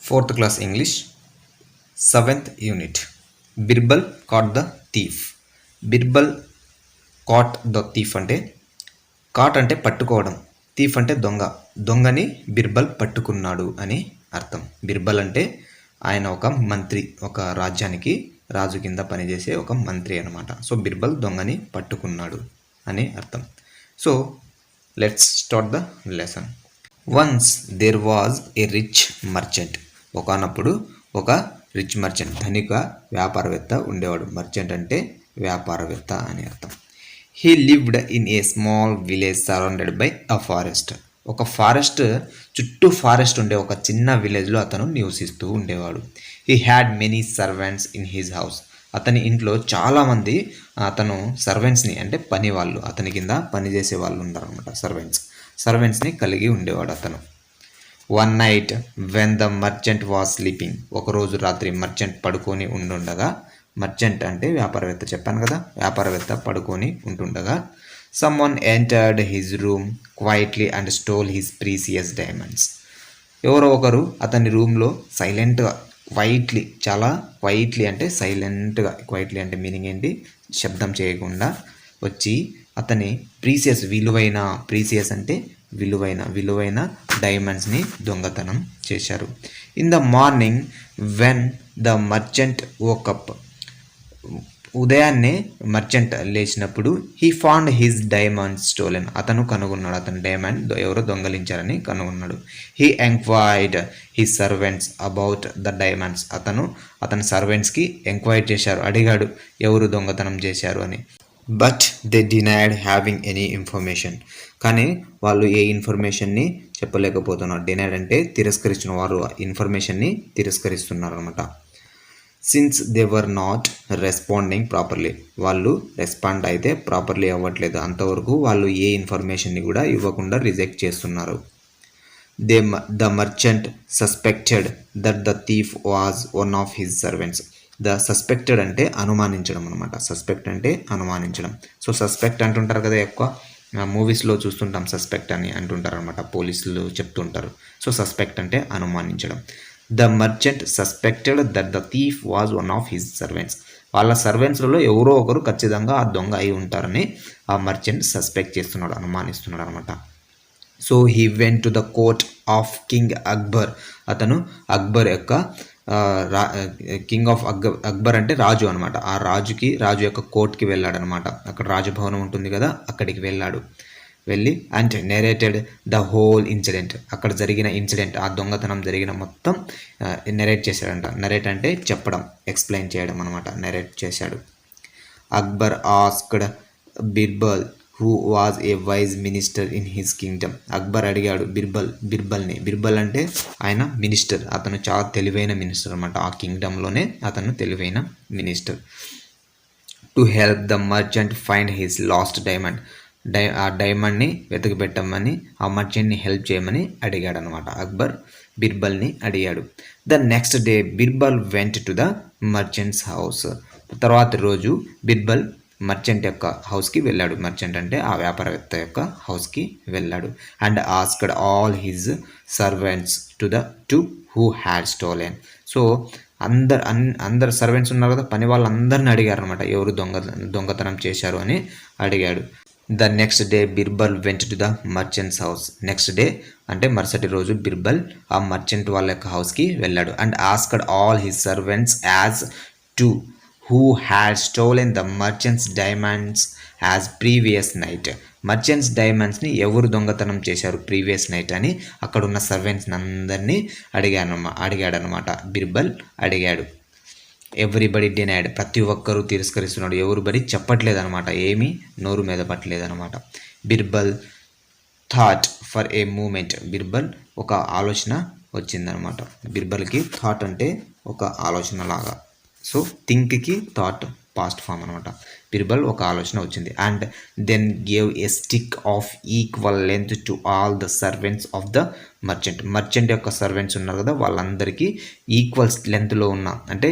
Fourth class English, 7th unit. Birbal caught the thief. Birbal caught the thief అంటే cot అంటే పట్టుకోవడం, thief అంటే దొంగ. దొంగని బిర్బల్ పట్టుకున్నాడు అని అర్థం. బిర్బల్ అంటే ఆయన ఒక మంత్రి, ఒక రాజ్యానికి రాజు కింద పనిచేసే ఒక మంత్రి అనమాట. సో బిర్బల్ దొంగని పట్టుకున్నాడు అని అర్థం. So let's start the lesson. Once there was a rich merchant. ఒకనప్పుడు ఒక రిచ్ మర్చెంట్, ధనిక వ్యాపారవేత్త ఉండేవాడు. మర్చెంట్ అంటే వ్యాపారవేత్త అని అర్థం. He lived in a small village surrounded by a forest. ఒక ఫారెస్ట్ చుట్టూ ఫారెస్ట్ ఉండే ఒక చిన్న విలేజ్లో అతను నివసిస్తూ ఉండేవాడు. He had many servants in his house. అతని ఇంట్లో చాలామంది అతను సర్వెంట్స్ని అంటే పని వాళ్ళు, అతని కింద పనిచేసే వాళ్ళు ఉన్నారనమాట. సర్వెంట్స్ని కలిగి ఉండేవాడు అతను. One night when the merchant was sleeping. ఒకరోజు రాత్రి మర్చెంట్ పడుకొని ఉండుండగా, మర్చెంట్ అంటే వ్యాపారవేత్త చెప్పాను కదా, వ్యాపారవేత్త పడుకొని ఉంటుండగా, someone entered his room quietly and stole his precious diamonds. ఎవరో ఒకరు అతని రూమ్లో సైలెంట్గా, క్వైట్లీ, చాలా క్వైట్లీ అంటే సైలెంట్గా, క్వైట్లీ అంటే మీనింగ్ ఏంటి, శబ్దం చేయకుండా వచ్చి అతని ప్రీసియస్, విలువైన, ప్రీసియస్ అంటే విలువైన డైమండ్స్ని దొంగతనం చేశారు. In the morning when the merchant woke up. ఉదయాన్నే మర్చెంట్ లేచినప్పుడు he found his diamonds stolen. అతను కనుగొన్నాడు, అతని డైమండ్ ఎవరో దొంగలించారని కనుగొన్నాడు. He enquired his servants about the diamonds. అతని సర్వెంట్స్కి ఎంక్వైర్ చేశారు, అడిగాడు ఎవరు దొంగతనం చేశారు అని. But they denied having any information. కానీ వాళ్ళు ఏ ఇన్ఫర్మేషన్ని చెప్పలేకపోతున్నారు. డినైడ్ అంటే తిరస్కరించిన, వారు ఇన్ఫర్మేషన్ని తిరస్కరిస్తున్నారు అనమాట. Since they were not responding properly. వాళ్ళు రెస్పాండ్ అయితే ప్రాపర్లీ అవ్వట్లేదు, అంతవరకు వాళ్ళు ఏ ఇన్ఫర్మేషన్ని కూడా ఇవ్వకుండా రిజెక్ట్ చేస్తున్నారు. The merchant suspected that the thief was one of his servants. The suspected అంటే అనుమానించడం అనమాట. సస్పెక్ట్ అంటే అనుమానించడం. సో సస్పెక్ట్ అంటుంటారు కదా, ఎక్కువ మూవీస్లో చూస్తుంటాం, సస్పెక్ట్ అని అంటుంటారు అనమాట, పోలీసులు చెప్తుంటారు. సో సస్పెక్ట్ అంటే అనుమానించడం. The merchant suspected that the thief was one of his servants. వాళ్ళ సర్వెంట్స్లలో ఎవరో ఒకరు ఖచ్చితంగా ఆ దొంగ అయి ఉంటారని ఆ మర్చెంట్ సస్పెక్ట్ చేస్తున్నాడు, అనుమానిస్తున్నాడు అనమాట. So he went to the court of king Akbar. అతను అక్బర్ యొక్క కింగ్ ఆఫ్ అక్బర్ అంటే రాజు అనమాట. ఆ రాజు యొక్క కోర్ట్కి వెళ్ళాడు అనమాట. అక్కడ రాజభవనం ఉంటుంది కదా, అక్కడికి వెళ్ళి and narrated the whole incident. అక్కడ జరిగిన ఇన్సిడెంట్, ఆ దొంగతనం జరిగిన మొత్తం నెరేట్ చేశాడంట. నెరేట్ అంటే చెప్పడం, ఎక్స్ప్లెయిన్ చేయడం అనమాట. నెరేట్ చేశాడు. Akbar asked Birbal who was a wise minister in his kingdom. Akbar అడిగాడు బిర్బల్ని. బిర్బల్ అంటే ఆయన మినిస్టర్, అతను చాలా తెలివైన మినిస్టర్ అనమాట. ఆ కింగ్డమ్లోనే అతను తెలివైన minister. To help the merchant find his last diamond. ఆ డైమండ్ని వెతికి పెట్టమని, ఆ మర్చెంట్ని హెల్ప్ చేయమని అడిగాడు అనమాట. అక్బర్ బిర్బల్ని అడిగాడు. The next day Birbal went to the merchant's house. తర్వాత రోజు బిర్బల్ మర్చెంట్ యొక్క హౌస్కి వెళ్ళాడు. మర్చెంట్ అంటే ఆ వ్యాపారవేత్త యొక్క హౌస్కి వెళ్ళాడు. And asked all his servants to who had stolen. So అందరు సర్వెంట్స్ ఉన్నారు కదా, పని వాళ్ళందరిని అడిగారు అనమాట, ఎవరు దొంగతనం చేశారు అని అడిగాడు. The next day Birbal went to the merchant's house. Next day అంటే మరుసటి రోజు బిర్బల్ ఆ మర్చెంట్ వాళ్ళ యొక్క హౌస్కి వెళ్ళాడు. And asked all his servants as to who had stolen the merchant's diamonds as previous night. Merchant's డైమండ్స్ని ఎవరు దొంగతనం చేశారు ప్రీవియస్ నైట్ అని అక్కడున్న సర్వెంట్స్ని అందరినీ అడిగాడనమాట. బిర్బల్ అడిగాడు. Everybody denied. ప్రతి ఒక్కరూ తిరస్కరిస్తున్నాడు, ఎవరిబడి చెప్పట్లేదు అనమాట, ఏమీ నోరు మీద పట్టలేదనమాట. Birbal thought for a moment. Birbal ఒక ఆలోచన వచ్చిందనమాట. బిర్బల్కి థాట్ అంటే ఒక ఆలోచన లాగా. సో థింక్కి థాట్ పాస్ట్ ఫామ్ అనమాట. బిర్బల్ ఒక ఆలోచన వచ్చింది. And then gave a stick of equal length to all the servants of the merchant యొక్క సర్వెంట్స్ ఉన్నారు కదా, వాళ్ళందరికీ ఈక్వల్ లెంత్లో ఉన్న, అంటే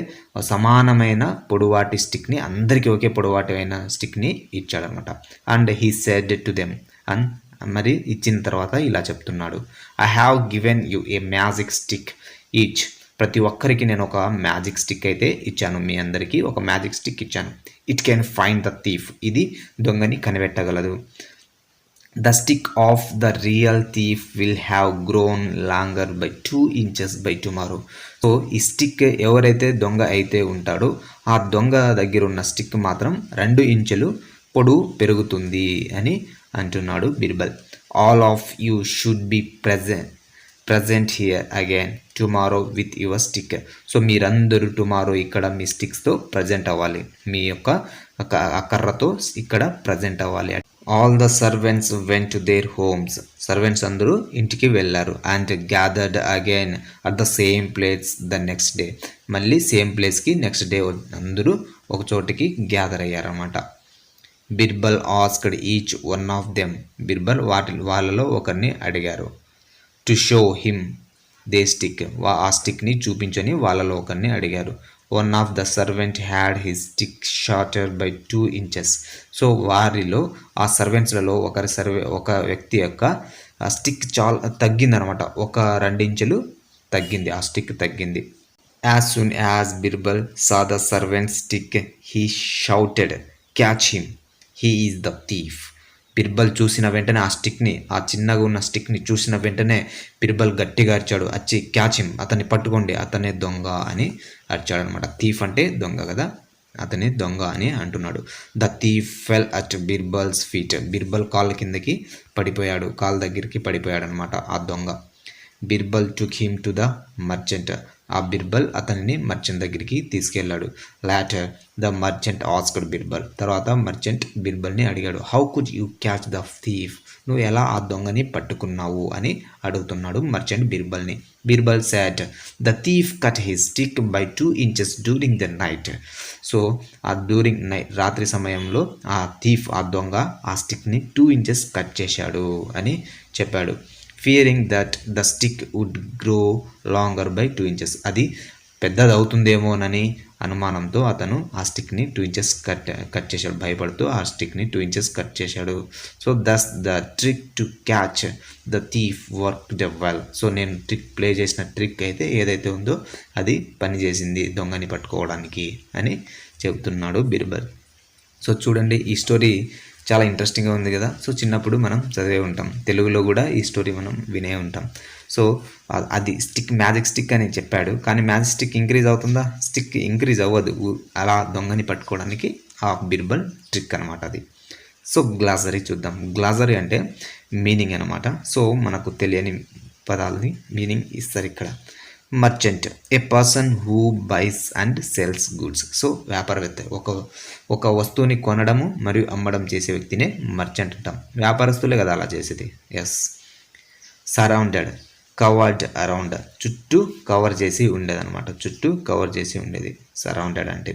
సమానమైన పొడవాటి స్టిక్ని, అందరికీ ఒకే పొడవాటి అయిన స్టిక్ని ఇచ్చాడనమాట. And he said to them. And ఇచ్చిన తర్వాత ఇలా చెప్తున్నాడు, I have given you a magic stick each. ప్రతి ఒక్కరికి నేను ఒక మ్యాజిక్ స్టిక్ అయితే ఇచ్చాను, మీ అందరికీ ఒక మ్యాజిక్ స్టిక్ ఇచ్చాను. It can find the thief, ఇది దొంగని కనిపెట్టగలదు. The stick of the real thief will have grown longer by 2 inches by tomorrow. So ఈ స్టిక్ ఎవరైతే దొంగ అయితే ఉంటాడో ఆ దొంగ దగ్గర ఉన్న స్టిక్ మాత్రం 2 ఇంచులు పొడవు పెరుగుతుంది అని అంటున్నాడు Birbal. All of you should be present here again tomorrow with your stick. So మీరందరూ టుమారో ఇక్కడ మీ స్టిక్స్తో ప్రజెంట్ అవ్వాలి, మీ యొక్క కర్రతో ఇక్కడ ప్రజెంట్ అవ్వాలి. All the servants went to their homes. Servants అందరూ ఇంటికి వెళ్ళారు. And gathered again at the same place the next day. మళ్ళీ సేమ్ ప్లేస్కి నెక్స్ట్ డే అందరూ ఒక చోటికి గ్యాదర్ అయ్యారన్నమాట. Birbal asked each one of them. Birbal వాళ్ళలో ఒకరిని అడిగారు. To show him their stick. ఆ స్టిక్ని చూపించని వాళ్ళలో ఒకరిని అడిగారు. One of the servant had his stick shorter by 2 inches. So వారిలో ఆ సర్వెంట్స్లలో ఒక వ్యక్తి యొక్క స్టిక్ చాలా తగ్గిందనమాట, ఒక 2 ఇంచులు తగ్గింది, ఆ స్టిక్ తగ్గింది. As soon as Birbal saw the servant stick he shouted catch him, he is the thief. Birbal చూసిన వెంటనే ఆ స్టిక్ని, ఆ చిన్నగా ఉన్న స్టిక్ని చూసిన వెంటనే బిర్బల్ గట్టిగా అరిచాడు, వచ్చి క్యాచ్ హిమ్, అతన్ని పట్టుకోండి, అతనే దొంగ అని అరిచాడు అనమాట. థీఫ్ అంటే దొంగ కదా, అతని దొంగ అని అంటున్నాడు. The thief fell at Birbal's feet. Birbal కాళ్ళ కిందకి పడిపోయాడు, కాళ్ళ దగ్గరికి పడిపోయాడు అనమాట ఆ దొంగ. Birbal took him to the merchant. ఆ బిర్బల్ అతనిని మర్చెంట్ దగ్గరికి తీసుకెళ్ళాడు. Later the merchant asked Birbal. తర్వాత మర్చెంట్ బిర్బల్ని అడిగాడు, how could you catch the thief. నువ్వు ఎలా ఆ దొంగని పట్టుకున్నావు అని అడుగుతున్నాడు మర్చెంట్ బిర్బల్ని. Birbal said the thief cut his stick by 2 inches during the night. So ఆ డ్యూరింగ్ నైట్, రాత్రి సమయంలో ఆ థీఫ్, ఆ దొంగ ఆ స్టిక్ని 2 inches కట్ చేశాడు అని చెప్పాడు. Fearing that the stick would grow longer by 2 inches. అది పెద్దదవుతుందేమోనని అనుమానంతో అతను ఆ స్టిక్ని 2 inches కట్ చేశాడు, భయపడుతూ ఆ స్టిక్ని 2 inches కట్ చేశాడు. So thus the trick to catch the thief worked well. So నేను ట్రిక్ ప్లే చేసిన ట్రిక్ అయితే ఏదైతే ఉందో అది పనిచేసింది దొంగని పట్టుకోవడానికి అని చెబుతున్నాడు బిర్బల్. సో చూడండి, ఈ స్టోరీ చాలా ఇంట్రెస్టింగ్గా ఉంది కదా. సో చిన్నప్పుడు మనం చదివే ఉంటాం, తెలుగులో కూడా ఈ స్టోరీ మనం వినే ఉంటాం. సో అది స్టిక్, మ్యాజిక్ స్టిక్ అని చెప్పాడు, కానీ మ్యాజిక్ స్టిక్ ఇంక్రీజ్ అవుతుందా? స్టిక్ ఇంక్రీజ్ అవ్వదు. అలా దొంగని పట్టుకోవడానికి ఆ బిర్బల్ ట్రిక్ అనమాట అది. సో గ్లాసరీ చూద్దాం. గ్లాసరీ అంటే మీనింగ్ అనమాట. సో మనకు తెలియని పదాలని మీనింగ్ ఇస్తారు ఇక్కడ. Merchant, a person who buys and sells goods. So వ్యాపారవేత్త, ఒక వస్తువుని కొనడము మరియు అమ్మడం చేసే వ్యక్తినే మర్చెంట్ అంటాం. వ్యాపారస్తులే కదా అలా చేసేది. ఎస్. సరౌండెడ్, కవర్డ్ అరౌండ్, చుట్టూ కవర్ చేసి ఉండేదన్నమాట, చుట్టూ కవర్ చేసి ఉండేది సరౌండెడ్ అంటే.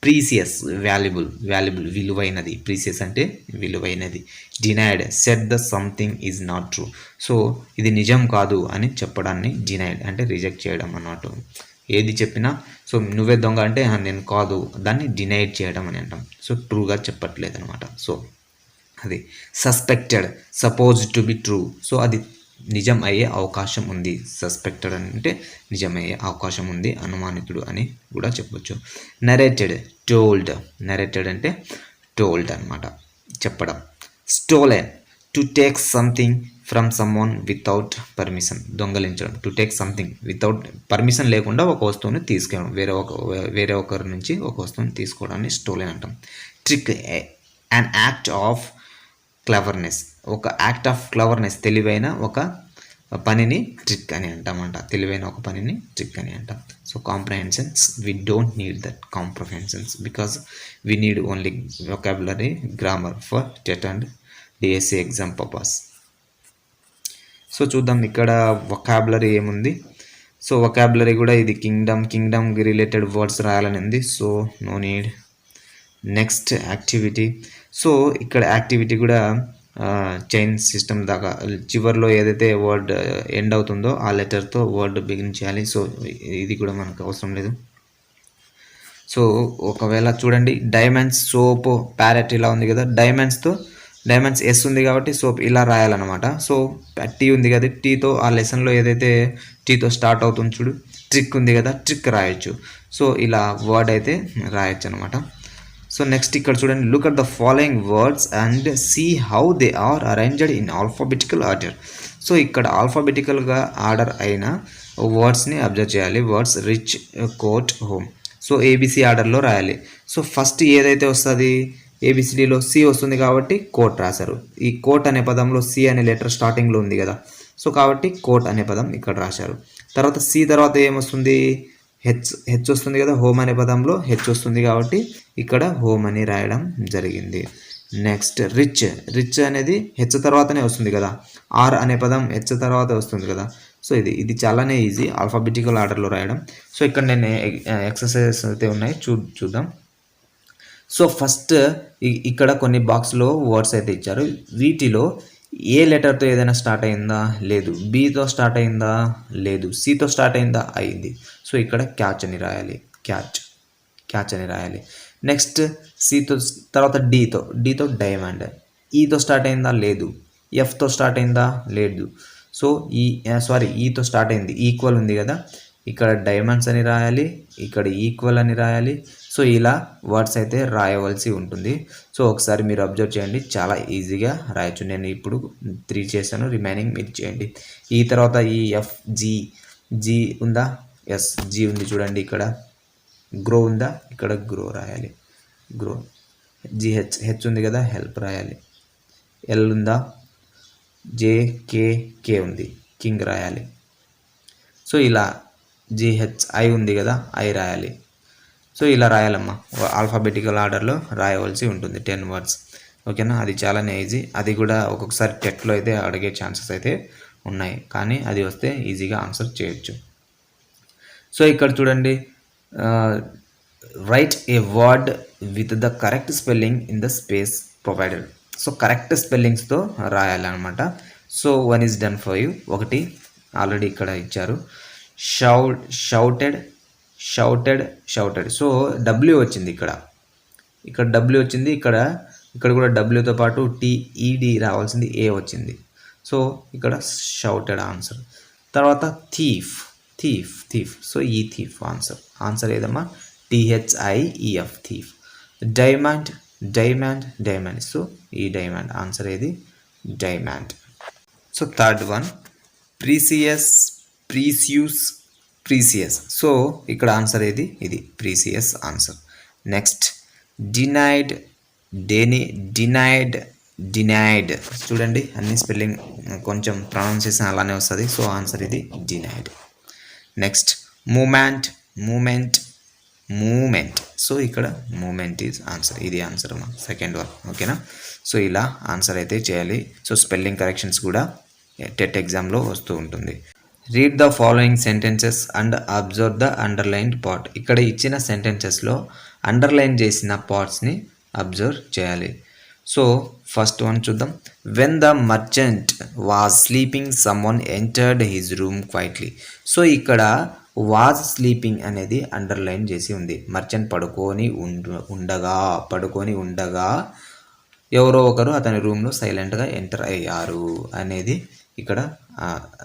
ప్రీసియస్, వాల్యుబుల్ విలువైనది. ప్రీసియస్ అంటే విలువైనది. Denied, set the something is not true. So ఇది నిజం కాదు అని చెప్పడాన్ని డినైడ్ అంటే రిజెక్ట్ చేయడం అన్నమాట. ఏది చెప్పినా సో నువ్వే దొంగ అంటే నేను కాదు, దాన్ని డినైడ్ చేయడం అని అంటాం. సో ట్రూగా చెప్పట్లేదు అనమాట. సో అది. Suspected, suppose to be true. So అది నిజం అయ్యే అవకాశం ఉంది. సస్పెక్టెడ్ అంటే నిజమయ్యే అవకాశం ఉంది, అనుమానితుడు అని కూడా చెప్పొచ్చు. Narrated, told. నరేటెడ్ అంటే టోల్డ్ అనమాట, చెప్పడం. Stolen, to take something from someone without permission. దొంగలించడం. To take something without permission లేకుండా ఒక వస్తువుని తీసుకెళ్ళడం, వేరే ఒకరి నుంచి ఒక వస్తువుని తీసుకోవడాన్ని స్టోలెన్ అంటాం. Trick, an act of cleverness. ఒక యాక్ట్ ఆఫ్ క్లవర్నెస్, తెలివైన ఒక పనిని ట్రిక్ అని అంటామంట. తెలివైన ఒక పనిని ట్రిక్ అని అంటాం. So comprehensions, we don't need that comprehensions because we need only vocabulary, grammar for TET and DSC exam purpose. So చూద్దాం ఇక్కడ వొకాబులరీ ఏముంది. సో వొకాబులరీ కూడా ఇది కింగ్డమ్కి రిలేటెడ్ వర్డ్స్ రాయాలని ఉంది. So no need. Next activity. So ఇక్కడ activity కూడా chain system దాకా చివరిలో ఏదైతే వర్డ్ ఎండ్ అవుతుందో ఆ లెటర్తో వర్డ్ బిగిన్ చేయాలి. సో ఇది కూడా మనకు అవసరం లేదు. సో ఒకవేళ చూడండి, డైమండ్స్, సోప్, ప్యారెట్ ఇలా ఉంది కదా, డైమండ్స్తో డైమండ్స్ ఎస్ ఉంది కాబట్టి సో ఇలా రాయాలన్నమాట. సో టీ ఉంది కదా, టీతో ఆ లెసన్లో ఏదైతే టీతో స్టార్ట్ అవుతుంది చూడు, ట్రిక్ ఉంది కదా, ట్రిక్ రాయొచ్చు. సో ఇలా వర్డ్ అయితే రాయొచ్చు అనమాట. సో నెక్స్ట్ ఇక్కడ చూడండి, look at the following words and see how they are arranged in alphabetical order. So ఇక్కడ ఆల్ఫాబెటికల్గా ఆర్డర్ అయిన వర్డ్స్ని అబ్జర్వ్ చేయాలి. Words rich, coat, home. So ABC ఆర్డర్లో రాయాలి. సో ఫస్ట్ ఏదైతే వస్తుంది, ఏబిసిడిలో సి వస్తుంది కాబట్టి కోట్ రాశారు. ఈ కోట్ అనే పదంలో సి అనే లెటర్ స్టార్టింగ్లో ఉంది కదా, సో కాబట్టి కోట్ అనే పదం ఇక్కడ రాశారు. తర్వాత సి తర్వాత ఏమొస్తుంది, హెచ్ వస్తుంది కదా, హోమ్ అనే పదంలో హెచ్ వస్తుంది కాబట్టి ఇక్కడ హోమ్ అని రాయడం జరిగింది. నెక్స్ట్ రిచ్ అనేది హెచ్ తర్వాతనే వస్తుంది కదా, ఆర్ అనే పదం హెచ్ తర్వాత వస్తుంది కదా. సో ఇది చాలానే ఈజీ ఆల్ఫాబెటికల్ ఆర్డర్లో రాయడం. సో ఇక్కడ నేను ఎక్సర్సైజెస్ అయితే ఉన్నాయి, చూద్దాం. సో ఫస్ట్ ఇక్కడ కొన్ని బాక్స్లో వర్డ్స్ అయితే ఇచ్చారు. వీటిలో ఏ లెటర్తో ఏదైనా స్టార్ట్ అయిందా, లేదు. బీతో స్టార్ట్ అయిందా, లేదు. సితో స్టార్ట్ అయిందా, అయింది. సో ఇక్కడ క్యాచ్ అని రాయాలి, క్యాచ్ అని రాయాలి. నెక్స్ట్ సితో తర్వాత డీతో డైమండ్. ఈతో స్టార్ట్ అయిందా, లేదు. ఎఫ్తో స్టార్ట్ అయిందా, లేదు. సో ఈతో స్టార్ట్ అయింది, ఈక్వల్ ఉంది కదా, ఇక్కడ డైమండ్స్ అని రాయాలి, ఇక్కడ ఈక్వల్ అని రాయాలి. సో ఇలా వర్డ్స్ అయితే రాయవలసి ఉంటుంది. సో ఒకసారి మీరు అబ్జర్వ్ చేయండి, చాలా ఈజీగా రాయొచ్చు. నేను ఇప్పుడు 3 చేశాను, రిమైనింగ్ మీరు చేయండి. ఈ తర్వాత ఈ ఎఫ్, జీ ఉందా, ఎస్ జీ ఉంది చూడండి. ఇక్కడ గ్రో ఉందా, ఇక్కడ గ్రో రాయాలి, గ్రో. హెచ్ ఉంది కదా, హెల్ప్ రాయాలి. ఎల్ ఉందా, కే ఉంది, కింగ్ రాయాలి. సో ఇలా ఐ ఉంది కదా, ఐ రాయాలి. సో ఇలా రాయాలమ్మా, ఆల్ఫాబెటికల్ ఆర్డర్లో రాయవలసి ఉంటుంది 10 వర్డ్స్. ఓకేనా, అది చాలానే ఈజీ. అది కూడా ఒక్కొక్కసారి టెట్లో అయితే అడిగే ఛాన్సెస్ అయితే ఉన్నాయి, కానీ అది వస్తే ఈజీగా ఆన్సర్ చేయొచ్చు. సో ఇక్కడ చూడండి, write a word with the correct spelling in the space provided. So correct స్పెల్లింగ్స్తో రాయాలన్నమాట. So 1 is done for you. ఒకటి ఆల్రెడీ ఇక్కడ ఇచ్చారు, షౌటెడ్. సో డబ్ల్యూ వచ్చింది, ఇక్కడ డబ్ల్యూ వచ్చింది, ఇక్కడ కూడా డబ్ల్యూతో పాటు టీఈడి రావాల్సింది, ఏ వచ్చింది. సో ఇక్కడ షౌటెడ్ ఆన్సర్. తర్వాత థీఫ్. సో ఈ థీఫ్ ఆన్సర్ ఏదమ్మా, THIEF, థీఫ్. డైమండ్. సో ఈ డైమండ్ ఆన్సర్ ఏది, diamond. So third one, precious. So ఇక్కడ ఆన్సర్ ఏది, ఇది ప్రీసియస్ ఆన్సర్. Next denied. చూడండి అన్ని స్పెల్లింగ్ కొంచెం ప్రొనౌన్సియేషన్ అలానే వస్తుంది. సో ఆన్సర్ ఇది డినైడ్. Next moment. సో ఇక్కడ మూమెంట్ ఈజ్ ఆన్సర్, ఇది ఆన్సర్ అమ్మా, సెకండ్ వన్. ఓకేనా, సో ఇలా ఆన్సర్ అయితే చేయాలి. సో స్పెల్లింగ్ కరెక్షన్స్ కూడా టెట్ ఎగ్జామ్లో వస్తూ ఉంటుంది. Read the following sentences and observe the underlined part. ఇక్కడ ఇచ్చిన సెంటెన్సెస్లో అండర్లైన్ చేసిన పార్ట్స్ని అబ్జర్వ్ చేయాలి. సో ఫస్ట్ వన్ చూద్దాం. When the merchant was sleeping someone entered his room quietly. So ఇక్కడ వాజ్ స్లీపింగ్ అనేది అండర్లైన్ చేసి ఉంది. మర్చెంట్ పడుకొని ఉండగా ఎవరో ఒకరు అతని రూమ్లో సైలెంట్గా ఎంటర్ అయ్యారు అనేది ఇక్కడ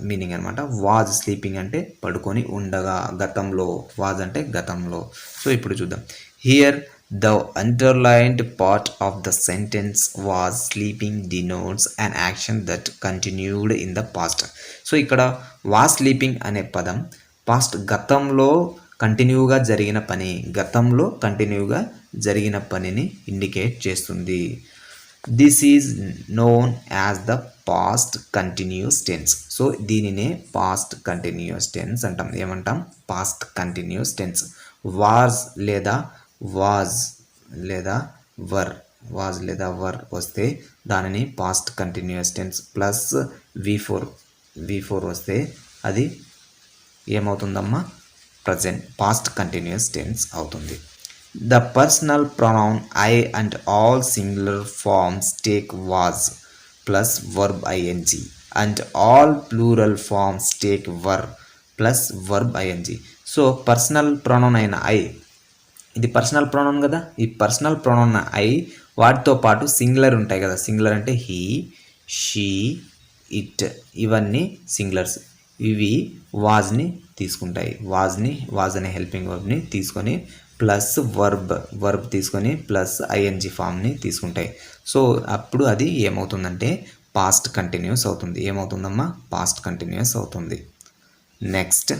మీనింగ్ అనమాట. వాజ్ స్లీపింగ్ అంటే పడుకొని ఉండగా, గతంలో. వాజ్ అంటే గతంలో. సో ఇప్పుడు చూద్దాం. Here the underlined part of the sentence was sleeping denotes an action that continued in the past. So ఇక్కడ వాజ్ స్లీపింగ్ అనే పదం పాస్ట్, గతంలో కంటిన్యూగా జరిగిన పనిని ఇండికేట్ చేస్తుంది. This is known as the past continuous tense. So దీనినే past continuous tense అంటాం. ఏమంటాం, పాస్ట్ కంటిన్యూస్ టెన్స్. వాజ్ లేదా వర్ వస్తే దానిని past continuous tense plus V4 వస్తే అది ఏమవుతుందమ్మా, ప్రజెంట్ పాస్ట్ కంటిన్యూస్ టెన్స్ అవుతుంది. The personal pronoun I and all singular forms take was plus verb ing and all plural forms take were plus verb ing. So personal pronoun అయిన I, ఇది personal pronoun కదా, ఈ personal pronoun I వాటితో పాటు singular ఉంటాయి కదా, singular అంటే he, she, it, ఇవన్నీ సింగులర్స్. ఇవి వాజ్ని తీసుకుంటాయి. వాజ్ అనే హెల్పింగ్ వర్బ్ని తీసుకొని ప్లస్ వర్బ్ తీసుకొని ప్లస్ ఐఎన్జి ఫామ్ని తీసుకుంటాయి. సో అప్పుడు అది ఏమవుతుందంటే పాస్ట్ కంటిన్యూస్ అవుతుంది. ఏమవుతుందమ్మా? పాస్ట్ కంటిన్యూస్ అవుతుంది. నెక్స్ట్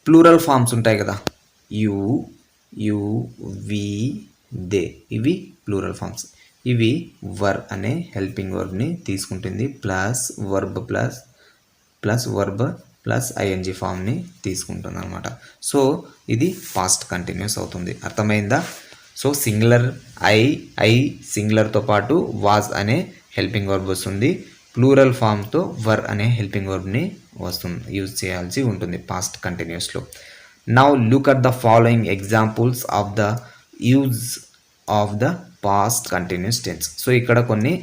ప్లూరల్ ఫామ్స్ ఉంటాయి కదా, యు, వి, దే, ఇవి ప్లూరల్ ఫామ్స్. ఇవి వర్ అనే హెల్పింగ్ వర్బ్ని తీసుకుంటుంది ప్లస్ వర్బ్ ప్లస్ ఐఎన్జి ఫామ్ని తీసుకుంటుంది అనమాట. సో ఇది పాస్ట్ కంటిన్యూస్ అవుతుంది. అర్థమైందా? సో సింగులర్ ఐ సింగులర్తో పాటు వాజ్ అనే హెల్పింగ్ వర్బ్ వస్తుంది. ప్లూరల్ ఫామ్తో వర్ అనే హెల్పింగ్ వర్బ్ని యూజ్ చేయాల్సి ఉంటుంది పాస్ట్ కంటిన్యూస్లో. Now look at the following examples of the use of the past continuous tense. So ఇక్కడ కొన్ని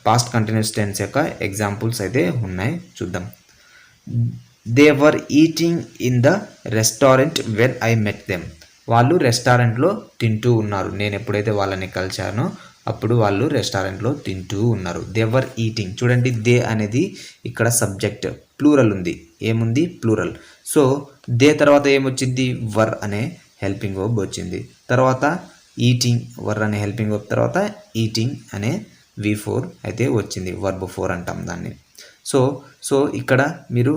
పాస్ట్ కంటిన్యూస్ టెన్స్ యొక్క ఎగ్జాంపుల్స్ అయితే ఉన్నాయి, చూద్దాం. They were eating in the restaurant when I met them. వాళ్ళు రెస్టారెంట్లో తింటూ ఉన్నారు. నేను ఎప్పుడైతే వాళ్ళని కలిశానో అప్పుడు వాళ్ళు రెస్టారెంట్లో తింటూ ఉన్నారు. They were eating. చూడండి, దే అనేది ఇక్కడ సబ్జెక్ట్, ప్లూరల్ ఉంది. ఏముంది? ప్లూరల్. సో దే తర్వాత ఏమొచ్చింది? వర్ అనే హెల్పింగ్ వర్బ్ వచ్చింది. తర్వాత ఈటింగ్, వర్ అనే హెల్పింగ్ వర్బ్ తర్వాత ఈటింగ్ అనే V4 అయితే వచ్చింది. వర్బ్ 4 అంటాం దాన్ని. సో ఇక్కడ మీరు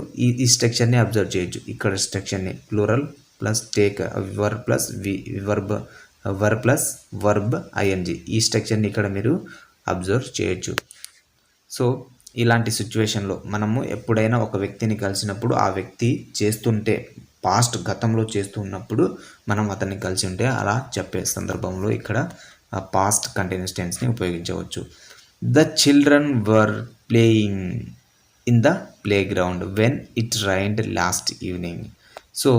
ఈ స్ట్రక్చర్ని అబ్జర్వ్ చేయొచ్చు. ఇక్కడ స్ట్రక్చర్ని plural plus take were plus were plus verb ING, ఈ స్ట్రక్చర్ని ఇక్కడ మీరు అబ్జర్వ్ చేయొచ్చు. సో ఇలాంటి సిచ్యువేషన్లో మనము ఎప్పుడైనా ఒక వ్యక్తిని కలిసినప్పుడు ఆ వ్యక్తి చేస్తుంటే పాస్ట్ గతంలో చేస్తూ ఉన్నప్పుడు మనం అతన్ని కలిసి ఉంటే అలా చెప్పే సందర్భంలో ఇక్కడ పాస్ట్ కంటిన్యూస్ టెన్స్ని ఉపయోగించవచ్చు. The children were playing in the play ground when it రైన్డ్ last evening. So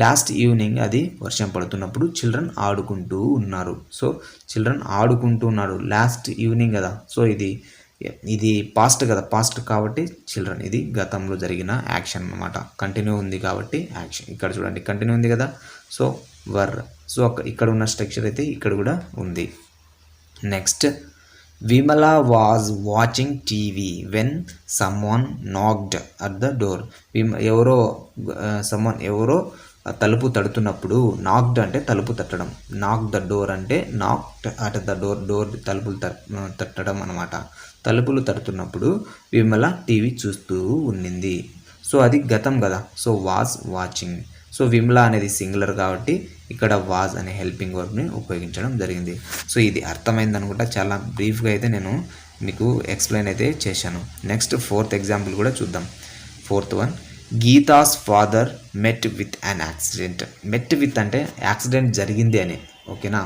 last evening అది వర్షం పడుతున్నప్పుడు చిల్డ్రన్ ఆడుకుంటూ ఉన్నారు. సో చిల్డ్రన్ ఆడుకుంటూ ఉన్నారు లాస్ట్ ఈవినింగ్ కదా. సో ఇది పాస్ట్ కదా, పాస్ట్ కాబట్టి చిల్డ్రన్, ఇది గతంలో జరిగిన యాక్షన్ అన్నమాట. కంటిన్యూ ఉంది కాబట్టి యాక్షన్. ఇక్కడ చూడండి కంటిన్యూ ఉంది కదా, సో వర్. సో ఇక్కడ ఉన్న స్ట్రక్చర్ అయితే ఇక్కడ కూడా ఉంది. Next, Vimala was watching TV when someone knocked at the door. ఎవరో తలుపు తడుతున్నప్పుడు, నాక్డ్ అంటే తలుపు తట్టడం, నాక్ ద డోర్ అంటే నాక్డ్ అట్ ద డోర్ తలుపులు తట్టడం అనమాట. తలుపులు తడుతున్నప్పుడు విమల టీవీ చూస్తూ ఉండింది. సో అది గతం కదా, so was watching. So Vimala అనేది సింగులర్ కాబట్టి ఇక్కడ వాజ్ అనే హెల్పింగ్ వర్బ్ని ఉపయోగించడం జరిగింది. సో ఇది అర్థమైంది అనుకుంటా. చాలా బ్రీఫ్గా అయితే నేను మీకు ఎక్స్ప్లెయిన్ అయితే చేశాను. నెక్స్ట్ 4th ఎగ్జాంపుల్ కూడా చూద్దాం. 4th one, Geeta's father met with an accident. Met with అంటే యాక్సిడెంట్ జరిగింది అని, ఓకేనా.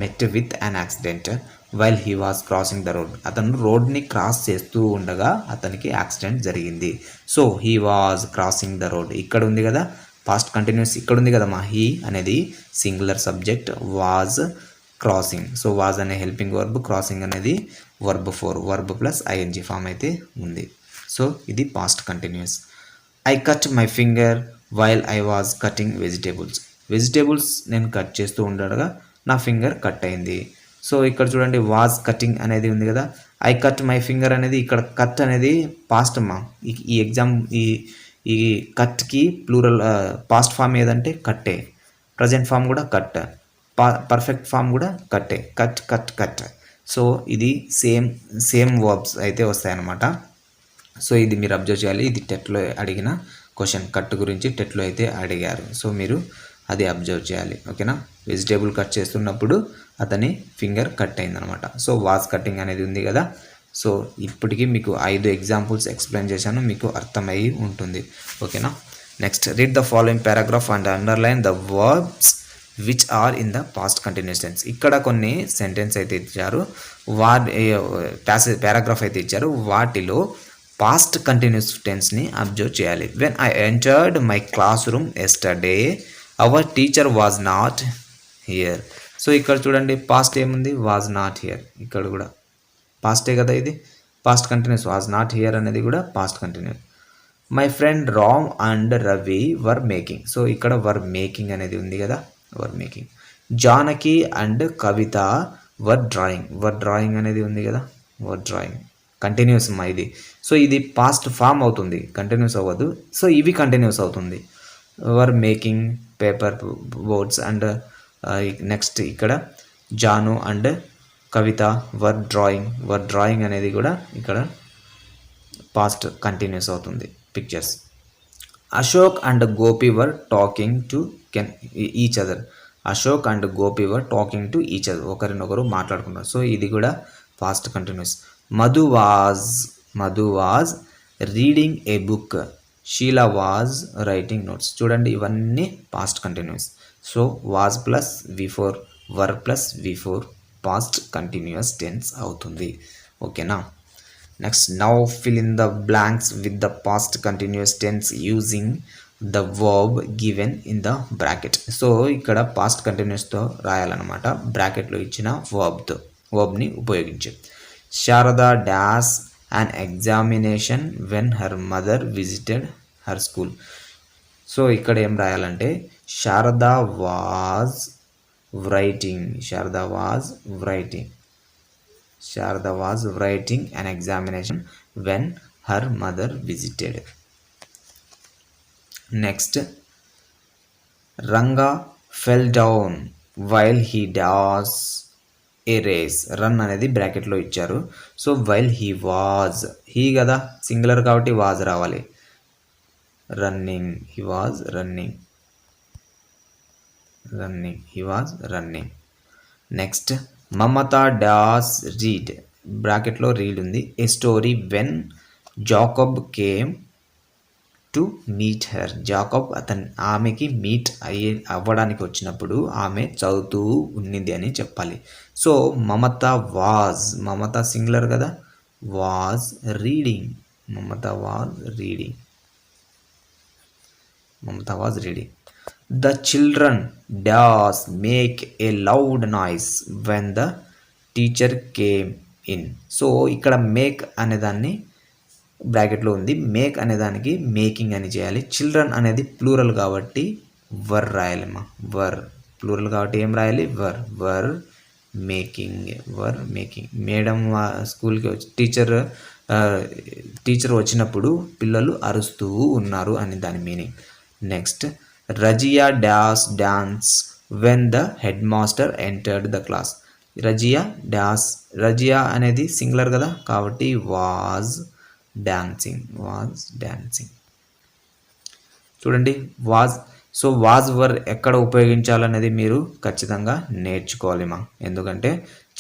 Met with an accident while he was crossing the road. అతను రోడ్ని క్రాస్ చేస్తూ ఉండగా అతనికి యాక్సిడెంట్ జరిగింది. So he was crossing the road. ఇక్కడ ఉంది కదా పాస్ట్ కంటిన్యూస్, ఇక్కడ ఉంది కదమ్మా. హీ అనేది singular subject, was crossing. So was అనే హెల్పింగ్ వర్బ్, క్రాసింగ్ అనేది verb 4, verb plus ING form అయితే ఉంది. సో ఇది past continuous. I cut my finger while I was cutting vegetables నేను కట్ చేస్తూ ఉండగా నా ఫింగర్ కట్ అయింది. సో ఇక్కడ చూడండి వాజ్ కటింగ్ అనేది ఉంది కదా. ఐ కట్ మై ఫింగర్ అనేది ఇక్కడ కట్ అనేది పాస్ట్ అమ్మా. ఈ ఎగ్జామ్ ఈ కట్కి ప్లూరల్ పాస్ట్ ఫామ్ ఏదంటే కట్టే, ప్రజెంట్ ఫామ్ కూడా కట్, పర్ఫెక్ట్ ఫామ్ కూడా కట్టే, కట్. సో ఇది సేమ్ వర్బ్స్ అయితే వస్తాయన్నమాట. సో ఇది మీరు అబ్జర్వ్ చేయాలి. ఇది టెట్లో అడిగిన క్వశ్చన్, కట్ గురించి టెట్లో అయితే అడిగారు. సో మీరు అది అబ్జర్వ్ చేయాలి, ఓకేనా. వెజిటేబుల్ కట్ చేస్తున్నప్పుడు అతని ఫింగర్ కట్ అయిందనమాట. సో వాజ్ కటింగ్ అనేది ఉంది కదా. సో ఇప్పటికీ మీకు 5 ఎగ్జాంపుల్స్ ఎక్స్ప్లెయిన్ చేశాను, మీకు అర్థమయ్యి ఉంటుంది, ఓకేనా. Next, read the following paragraph and underline the verbs which are in the past continuous tense. ఇక్కడ కొన్ని సెంటెన్స్ అయితే ఇచ్చారు, పారాగ్రాఫ్ అయితే ఇచ్చారు. వాటిలో పాస్ట్ కంటిన్యూస్ టెన్స్ని అబ్జర్వ్ చేయాలి. When I entered my classroom yesterday our teacher was not here. So ఇక్కడ చూడండి పాస్ట్ ఏముంది, వాజ్ నాట్ హియర్. ఇక్కడ కూడా పాస్టే కదా, ఇది past continuous. Was not here అనేది కూడా past continuous. My friend Ram and Ravi were making. So ఇక్కడ వర్ మేకింగ్ అనేది ఉంది కదా, వర్ making. Janaki and Kavitha were drawing అనేది ఉంది కదా, వర్ డ్రాయింగ్ కంటిన్యూస్ అమ్మా ఇది. సో ఇది పాస్ట్ ఫామ్ అవుతుంది, కంటిన్యూస్ అవ్వదు. సో ఇవి కంటిన్యూస్ అవుతుంది. Were making paper boards and next ఇక్కడ Janu and Kavitha were drawing అనేది కూడా ఇక్కడ పాస్ట్ కంటిన్యూస్ అవుతుంది. Pictures. Ashok and Gopi were talking to each other. Ashok and Gopi were talking to each other, ఒకరినొకరు మాట్లాడుకున్నారు. సో ఇది కూడా past continuous. Madhu was reading a book. Sheela was writing notes. చూడండి ఇవన్నీ past continuous. So was plus V4 were plus V4 past continuous tense అవుతుంది. ఓకేనా. Next now fill in the blanks with the past continuous tense using the verb given in the bracket. So ఇక్కడ past కంటిన్యూస్తో రాయాలన్నమాట, బ్రాకెట్లో ఇచ్చిన వర్బ్ని ఉపయోగించి. Sharada dash an examination when her mother visited her school. So ఇక్కడ ఏం రాయాలంటే Sharada was writing an examination when her mother visited. Next, Ranga fell down while he does a race. Run అనేది బ్రాకెట్లో ఇచ్చారు. So while he was, he కదా singular కాబట్టి was రావాలి. He was running. Next Mamata does read, బ్రాకెట్లో read ఉంది. A story when Jacob came to meet her. Jacob ఆమెకి meet అవ్వడానికి వచ్చినప్పుడు ఆమె చదువుతూ ఉన్నింది అని చెప్పాలి. సో మమత సింగులర్ కదా, was reading. Mamata was reading. The children does make a loud noise when the teacher came in. So ఇక్కడ మేక్ అనేదాన్ని బ్రాకెట్లో ఉంది, మేక్ అనేదానికి మేకింగ్ అని చేయాలి. చిల్డ్రన్ అనేది ప్లూరల్ కాబట్టి వర్ రాయాలమ్మా, ప్లూరల్ కాబట్టి ఏం రాయాలి, వర్ మేకింగ్. మేడం స్కూల్కి వచ్చి టీచర్ వచ్చినప్పుడు పిల్లలు అరుస్తూ ఉన్నారు అని దాని meaning. Next Razia dance when the head master entered the class. Razia అనేది సింగులర్ కదా కాబట్టి వాజ్ డాన్సింగ్. చూడండి వాజ్ వర్ ఎక్కడ ఉపయోగించాలనేది మీరు ఖచ్చితంగా నేర్చుకోవాలి ఎందుకంటే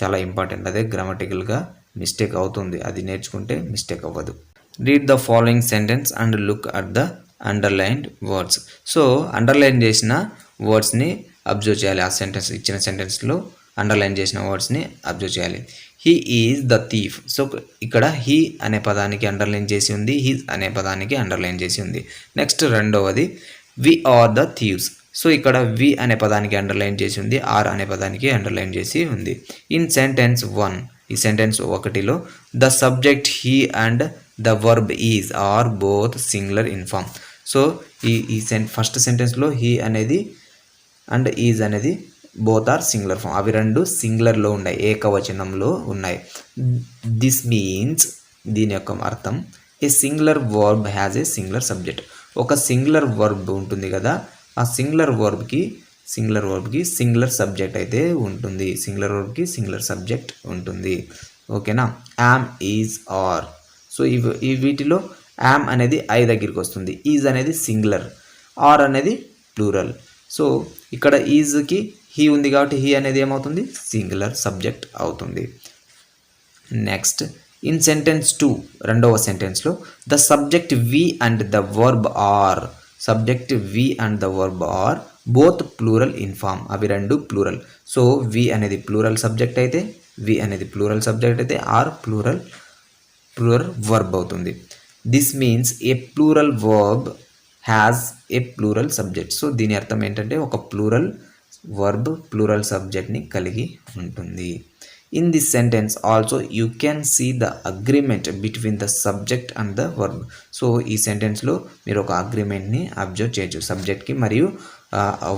చాలా ఇంపార్టెంట్. అదే గ్రామటికల్గా మిస్టేక్ అవుతుంది, అది నేర్చుకుంటే మిస్టేక్ అవ్వదు. Read the following sentence and look at the underlined words. So underline చేసిన వర్డ్స్ని అబ్జర్వ్ చేయాలి. ఆ సెంటెన్స్ ఇచ్చిన సెంటెన్స్లో అండర్లైన్ చేసిన వర్డ్స్ని అబ్జర్వ్ చేయాలి. He is the thief. So ఇక్కడ హీ అనే పదానికి అండర్లైన్ చేసి ఉంది, హీజ్ అనే పదానికి అండర్లైన్ చేసి ఉంది. నెక్స్ట్ రెండవది we are the thieves. So ఇక్కడ వి అనే పదానికి అండర్లైన్ చేసి ఉంది, ఆర్ అనే పదానికి అండర్లైన్ చేసి ఉంది. ఇన్ సెంటెన్స్ 1, ఈ సెంటెన్స్ 1లో the subject he and the verb is are both singular in form. So ఈ ఫస్ట్ సెంటెన్స్లో హీ అనేది అండ్ ఈజ్ అనేది బోత్ ఆర్ సింగులర్ ఫామ్, అవి రెండు సింగులర్లో ఉన్నాయి, ఏకవచనంలో ఉన్నాయి. దిస్ మీన్స్, దీని యొక్క అర్థం, a singular verb has a singular subject. ఒక సింగులర్ వర్బ్ ఉంటుంది కదా, ఆ సింగులర్ వర్బ్కి సింగులర్ సబ్జెక్ట్ అయితే ఉంటుంది, సింగులర్ వర్బ్కి సింగులర్ సబ్జెక్ట్ ఉంటుంది. ఓకేనా. Yam, is, are. సో ఈ వీటిలో యామ్ అనేది ఐ దగ్గరికి వస్తుంది, ఈజ్ అనేది సింగులర్, ఆర్ అనేది ప్లూరల్. సో ఇక్కడ ఈజ్కి హీ ఉంది కాబట్టి హీ అనేది ఏమవుతుంది, సింగులర్ సబ్జెక్ట్ అవుతుంది. నెక్స్ట్ ఇన్ సెంటెన్స్ 2, రెండవ సెంటెన్స్లో the subject we and the verb are both plural in form, అవి రెండు ప్లూరల్. సో వి అనేది ప్లూరల్ సబ్జెక్ట్ అయితే ఆర్ ప్లూరల్ వర్బ్ అవుతుంది. This means a plural verb has a plural subject. So దీని అర్థం ఏంటంటే ఒక ప్లూరల్ వర్బ్ ప్లూరల్ సబ్జెక్ట్ని కలిగి ఉంటుంది. In this sentence also you can see the agreement between the subject and the verb. So ఈ సెంటెన్స్లో మీరు ఒక అగ్రిమెంట్ని అబ్జర్వ్ చేయొచ్చు, సబ్జెక్ట్కి మరియు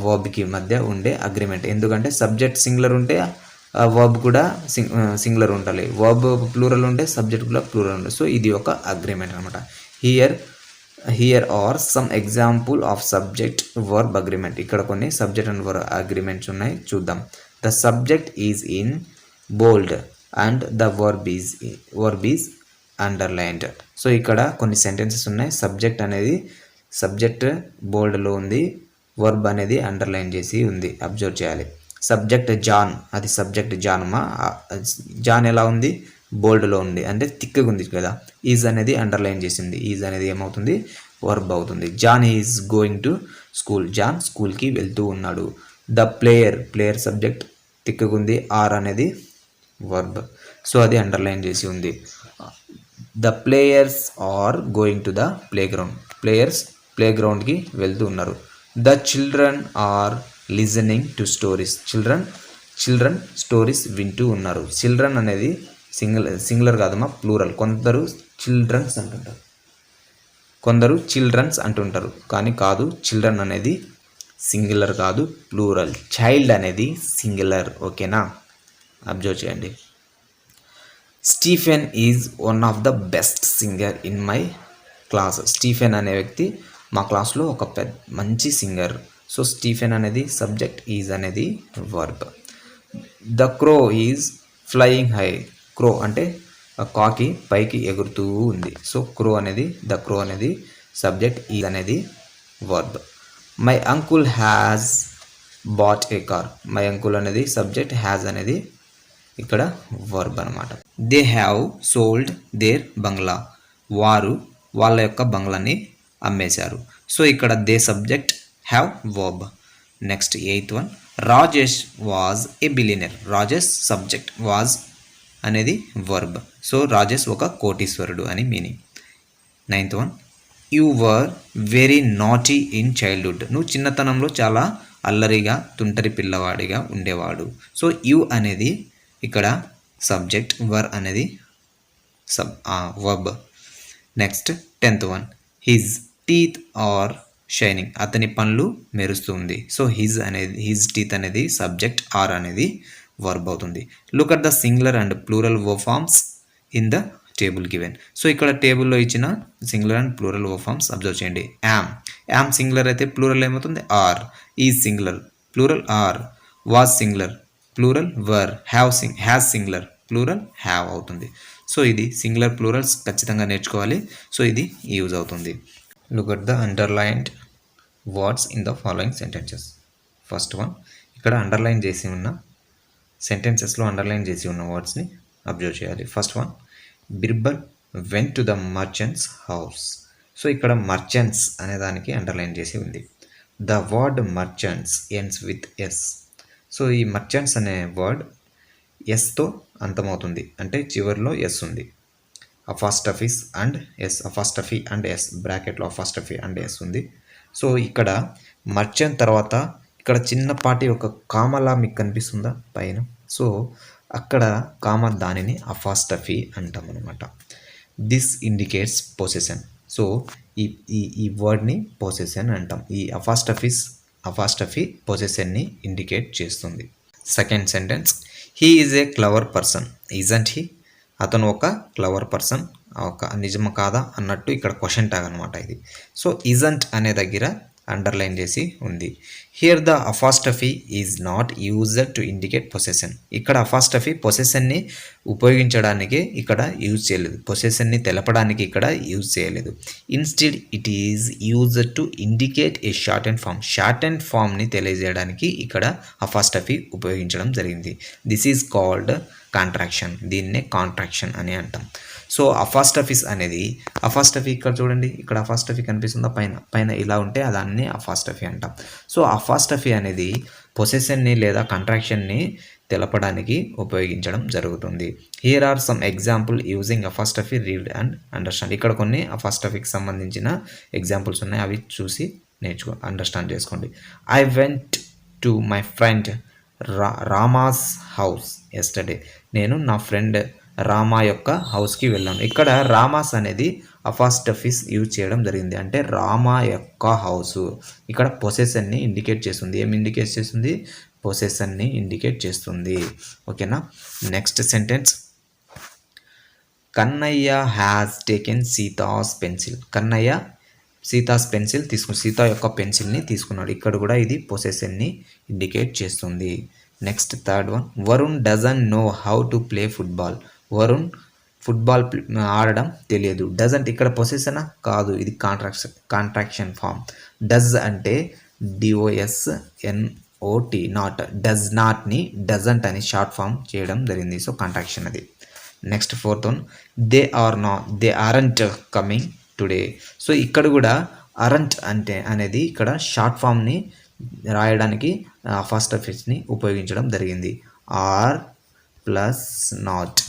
వర్బ్కి మధ్య ఉండే అగ్రిమెంట్. ఎందుకంటే సబ్జెక్ట్ సింగులర్ ఉంటే వర్బ్ కూడా సింగులర్ ఉండాలి, వర్బ్ ప్లూరల్ ఉంటే సబ్జెక్ట్ కూడా ప్లూరల్ ఉండాలి. సో ఇది ఒక అగ్రిమెంట్ అనమాట. Here are some example of subject verb agreement. ఇక్కడ కొన్ని సబ్జెక్ట్ అండ్ వర్బ్ అగ్రిమెంట్స్ ఉన్నాయి, చూద్దాం. The subject is in bold and the verb is underlined. So ఇక్కడ కొన్ని సెంటెన్సెస్ ఉన్నాయి. సబ్జెక్ట్ బోల్డ్లో ఉంది, వర్బ్ అనేది అండర్లైన్ చేసి ఉంది, అబ్జర్వ్ చేయాలి. సబ్జెక్ట్ జాన్, అది సబ్జెక్ట్ జాన్మా, జాన్ ఎలా ఉంది, బోల్డ్లో ఉంది, అంటే థిక్గా ఉంది కదా. ఈజ్ అనేది అండర్లైన్ చేసింది, ఈజ్ అనేది ఏమవుతుంది, వర్బ్ అవుతుంది. John is going to school, John స్కూల్కి వెళ్తూ ఉన్నాడు. ద ప్లేయర్ సబ్జెక్ట్ థిక్గా ఉంది, ఆర్ అనేది వర్బ్, సో అది అండర్లైన్ చేసి ఉంది. The players are going to the playground, players ప్లేగ్రౌండ్కి వెళ్తూ ఉన్నారు. The children are listening to stories, children stories వింటూ ఉన్నారు. చిల్డ్రన్ అనేది సింగులర్ కాదమ్మా, ప్లూరల్. కొందరు చిల్డ్రన్స్ అంటుంటారు కానీ కాదు, చిల్డ్రన్ అనేది సింగులర్ కాదు, ప్లూరల్. చైల్డ్ అనేది సింగులర్, ఓకేనా, అబ్జర్వ్ చేయండి. Stephen is one of the best singer in my class. Stephen అనే వ్యక్తి మా క్లాస్లో ఒక మంచి సింగర్. సో స్టీఫెన్ అనేది సబ్జెక్ట్, ఈజ్ అనేది verb. The crow is flying high, crow అంటే కాకి పైకి ఎగురుతూ ఉంది. సో ద క్రో అనేది సబ్జెక్ట్, ఈజ్ అనేది verb. My uncle has bought a car, my uncle అనేది సబ్జెక్ట్, హ్యాజ్ అనేది ఇక్కడ వర్బ్ అనమాట. దే హ్యావ్ సోల్డ్ దేర్ బంగ్లా, వారు వాళ్ళ యొక్క బంగ్లాని అమ్మేశారు. సో ఇక్కడ they subject, have verb. Next 8th one, Rajesh was a billionaire, Rajesh subject, was అనేది వర్బ్. సో రాజేష్ ఒక కోటీశ్వరుడు అని meaning. 9th one, you were very naughty in childhood, నువ్వు చిన్నతనంలో చాలా అల్లరిగా తుంటరి పిల్లవాడిగా ఉండేవాడు. సో యు అనేది ఇక్కడ సబ్జెక్ట్, వర్ అనేది verb. Next 10th one, his teeth are shining, అతని పళ్ళు మెరుస్తుంది. సో హిజ్ టీత్ అనేది సబ్జెక్ట్, ఆర్ అనేది వర్బ్ అవుతుంది. Look at the singular and plural verb forms in the table given. So ఇక్కడ టేబుల్లో ఇచ్చిన singular and plural verb forms observe చేయండి. యామ్ సింగులర్ అయితే ప్లూరల్ ఏమవుతుంది, are. Is singular, plural are. Was singular, plural were. Has singular, plural have అవుతుంది. So ఇది singular plurals ఖచ్చితంగా నేర్చుకోవాలి. సో ఇది యూజ్ అవుతుంది. Look at the underlined words in the following sentences. First one, ఇక్కడ underline చేసి ఉన్న సెంటెన్సెస్లో అండర్లైన్ చేసి ఉన్న వర్డ్స్ని అబ్జర్వ్ చేయాలి. First one, Birbal went to the merchant's house. So ఇక్కడ మర్చెంట్స్ అనే దానికి అండర్లైన్ చేసి ఉంది. The word merchant's ends with S. So ఈ మర్చెంట్స్ అనే వర్డ్ ఎస్తో అంతమవుతుంది, అంటే చివరిలో ఎస్ ఉంది. Apostrophes and S, apostrophe and S, బ్రాకెట్లో అఫాస్టఫీ అండ్ ఎస్ ఉంది. సో ఇక్కడ మర్చెంట్ తర్వాత ఇక్కడ చిన్నపాటి ఒక కామలా మీకు కనిపిస్తుందా పైన. సో అక్కడ కామ, దానిని అఫాస్టఫీ అంటాం అనమాట. This indicates possession. సో ఈ వర్డ్ని పొసెషన్ అంటాం. ఈ అఫాస్టఫీ పొసెషన్ని ఇండికేట్ చేస్తుంది. Second sentence, he is a clever person isn't he. అతను ఒక క్లవర్ పర్సన్, ఒక నిజమా కాదా అన్నట్టు ఇక్కడ క్వశ్చన్ ట్యాగ్ అనమాట ఇది. సో ఈజంట్ అనే దగ్గర అండర్లైన్ చేసి ఉంది. Here the apostrophe is not used to indicate possession. ఇక్కడ అఫాస్టఫీ పొసెషన్ని ఉపయోగించడానికి ఇక్కడ యూజ్ చేయలేదు, పొసెషన్ని తెలపడానికి ఇక్కడ యూజ్ చేయలేదు. Instead it is used to indicate a shortened form. Shortened ఫామ్ని తెలియజేయడానికి ఇక్కడ అఫాస్టఫీ ఉపయోగించడం జరిగింది. దిస్ ఈజ్ కాల్డ్ కాంట్రాక్షన్, దీన్నే కాంట్రాక్షన్ అని అంటాం. సో అఫాస్టఫీస్ అనేది, అఫాస్టఫీ ఇక్కడ చూడండి, ఇక్కడ అఫాస్టఫీ కనిపిస్తుందా పైన ఇలా ఉంటే దాన్ని అఫాస్టఫీ అంటాం. సో అఫాస్టఫీ అనేది పొసెషన్ని లేదా కాంట్రాక్షన్ని తెలపడానికి ఉపయోగించడం జరుగుతుంది. Here are some example using apostrophe, read and understand. ఇక్కడ కొన్ని అఫాస్టఫీకి సంబంధించిన ఎగ్జాంపుల్స్ ఉన్నాయి, అవి చూసి అండర్స్టాండ్ చేసుకోండి. I went to my friend Rama's house yesterday. నేను నా ఫ్రెండ్ రామా యొక్క హౌస్కి వెళ్ళాను. ఇక్కడ రామాస్ అనేది అపాస్ట్రఫీస్ యూజ్ చేయడం జరిగింది. అంటే రామా యొక్క హౌసు ఇక్కడ పొసెషన్ని ఇండికేట్ చేస్తుంది. ఏం ఇండికేట్ చేస్తుంది? పొసెషన్ని ఇండికేట్ చేస్తుంది. ఓకేనా. Next sentence, Kannayya has taken Sita's pencil. Kannayya Sita's pencil Sita యొక్క పెన్సిల్ని తీసుకున్నాడు. ఇక్కడ కూడా ఇది పొసెషన్ని ఇండికేట్ చేస్తుంది. Next third one, Varun doesn't know how to play football. Varun football ఆడడం తెలియదు. డజంట్ ఇక్కడ పొసెషనా? కాదు, ఇది కాంట్రాక్షన్ ఫామ్. డజ్ అంటే DOSNOT, నాట్. డజ్ నాట్ని డజంట్ అని షార్ట్ ఫామ్ చేయడం జరిగింది. సో కాంట్రాక్షన్ అది. Next fourth one, they aren't coming today. So ఇక్కడ కూడా అరంట్ అంటే అనేది ఇక్కడ షార్ట్ ఫామ్ని రాయడానికి ఫస్ట్ ఆఫీస్ని ఉపయోగించడం జరిగింది. ఆర్ ప్లస్ నాట్,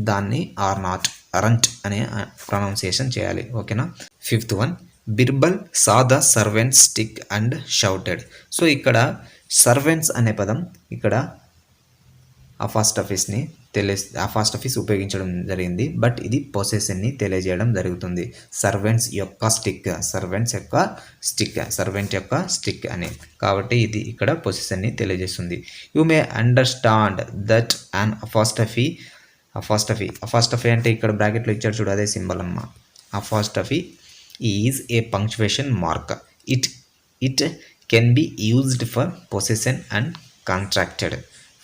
దాన్ని ఆర్ నాట్ అరంట్ అనే ప్రొనౌన్సియేషన్ చేయాలి. ఓకేనా. Fifth one, Birbal saw the servants stick and shouted. So ఇక్కడ సర్వెంట్స్ అనే పదం ఇక్కడ ఆ ఫస్ట్ ఆఫీస్ ఉపయోగించడం జరిగింది. బట్ ఇది పొసెషన్ని తెలియజేయడం జరుగుతుంది. సర్వెంట్ యొక్క స్టిక్ అని. కాబట్టి ఇది ఇక్కడ పొసెషన్ని తెలియజేస్తుంది. You may understand that and apostrophe అంటే ఇక్కడ బ్రాకెట్లో ఇచ్చాడు చూడు, అదే సింబల్ అమ్మ. Apostrophe is a punctuation mark. It can be used for possession and contracted